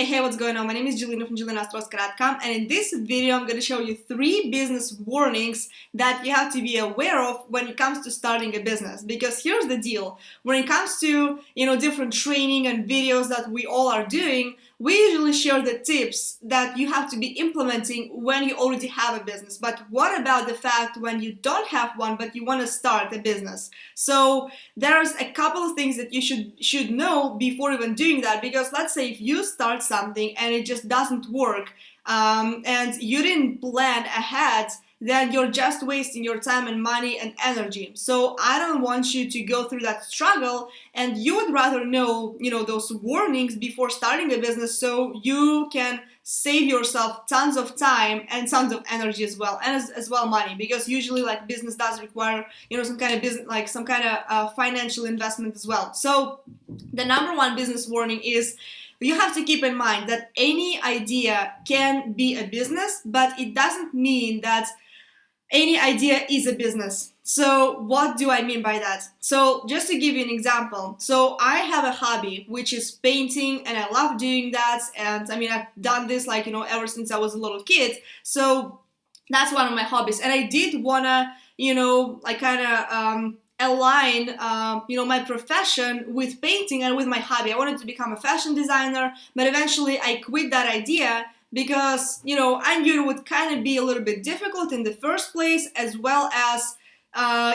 Hey, what's going on? My name is Jelena from JelenaOstrovska.com, and in this video I'm going to show you 3 business warnings that you have to be aware of when it comes to starting a business. Because here's the deal, when it comes to different training and videos that we all are doing, we usually share the tips that you have to be implementing when you already have a business. But what about the fact when you don't have one but you want to start a business? So there's a couple of things that you should know before even doing that, because let's say if you start something and it just doesn't work, and you didn't plan ahead, then you're just wasting your time and money and energy. So I don't want you to go through that struggle, and you would rather know, those warnings before starting a business, so you can save yourself tons of time and tons of energy as well, and as well money, because usually like business does require some kind of business, like some kind of financial investment as well. So the number one business warning is, you have to keep in mind that any idea can be a business, but it doesn't mean that any idea is a business. So what do I mean by that? So just to give you an example, so I have a hobby which is painting, and I love doing that, and I mean I've done this ever since I was a little kid. So that's one of my hobbies, and I did wanna align my profession with painting and with my hobby. I wanted to become a fashion designer, but eventually I quit that idea because I knew it would kind of be a little bit difficult in the first place, as well as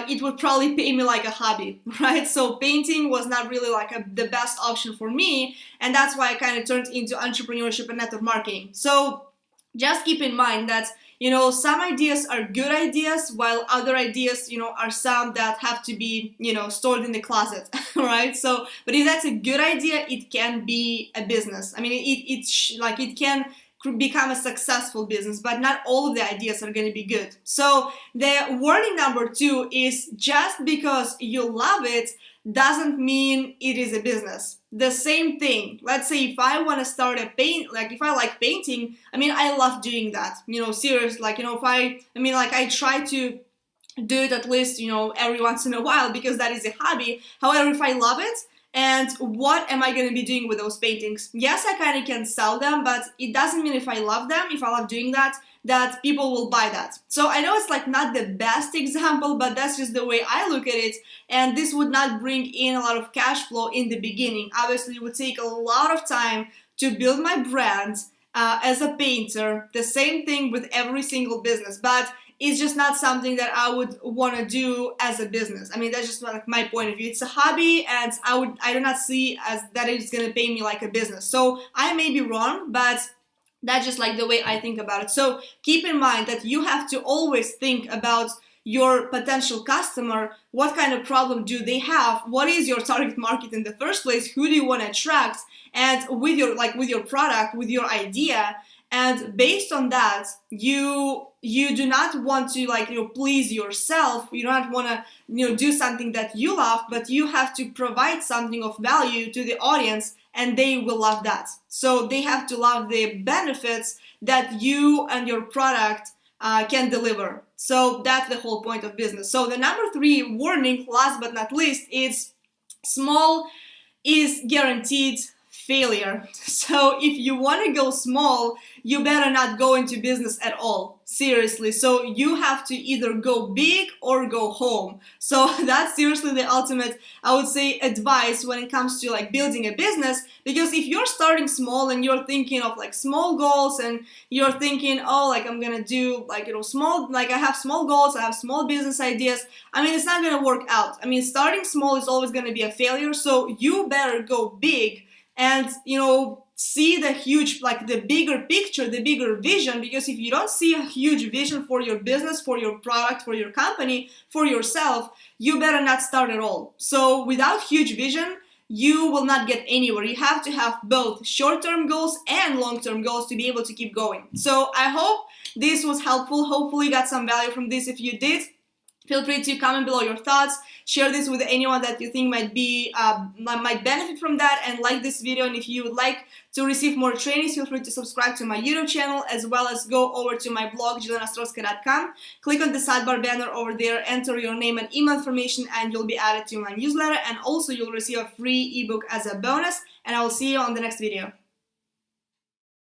it would probably pay me like a hobby, right? So painting was not really the best option for me, and that's why I kind of turned into entrepreneurship and network marketing. So just keep in mind that some ideas are good ideas, while other ideas are some that have to be stored in the closet, right? So but if that's a good idea, it can be a business. I mean, it can become a successful business, but not all of the ideas are going to be good. So the warning number 2 is, just because you love it doesn't mean it is a business. The same thing, let's say if I want to start a if I like painting, I mean I love doing that, serious, I try to do it at least every once in a while, because that is a hobby. However, if I love it, and what am I going to be doing with those paintings? Yes, I kind of can sell them, but it doesn't mean if I love them, if I love doing that, that people will buy that. So I know it's not the best example, but that's just the way I look at it, and this would not bring in a lot of cash flow in the beginning. Obviously, it would take a lot of time to build my brand as a painter. The same thing with every single business, but it's just not something that I would want to do as a business. I mean, that's just my point of view. It's a hobby, and I do not see as that it's going to pay me like a business. So I may be wrong, but that's just the way I think about it. So keep in mind that you have to always think about your potential customer. What kind of problem do they have? What is your target market in the first place? Who do you want to attract? And with your product, with your idea, and based on that, you do not want to please yourself. You don't want to do something that you love, but you have to provide something of value to the audience, and they will love that. So they have to love the benefits that you and your product can deliver. So that's the whole point of business. So the number 3 warning, last but not least, is small is guaranteed failure. So if you want to go small, you better not go into business at all. Seriously. So you have to either go big or go home. So that's seriously the ultimate, I would say, advice when it comes to building a business. Because if you're starting small and you're thinking of small goals, and you're thinking, oh, I'm gonna do small, I have small goals, I have small business ideas, I mean, it's not gonna work out. I mean, starting small is always gonna be a failure. So you better go big and see the huge, the bigger picture, the bigger vision. Because if you don't see a huge vision for your business, for your product, for your company, for yourself, you better not start at all. So without huge vision, you will not get anywhere. You have to have both short-term goals and long-term goals to be able to keep going. So I hope this was helpful. Hopefully you got some value from this. If you did, feel free to comment below your thoughts, share this with anyone that you think might benefit from that, and like this video. And if you would like to receive more trainings, feel free to subscribe to my YouTube channel, as well as go over to my blog, JelenaOstrovska.com. Click on the sidebar banner over there, enter your name and email information, and you'll be added to my newsletter, and also you'll receive a free ebook as a bonus, and I will see you on the next video.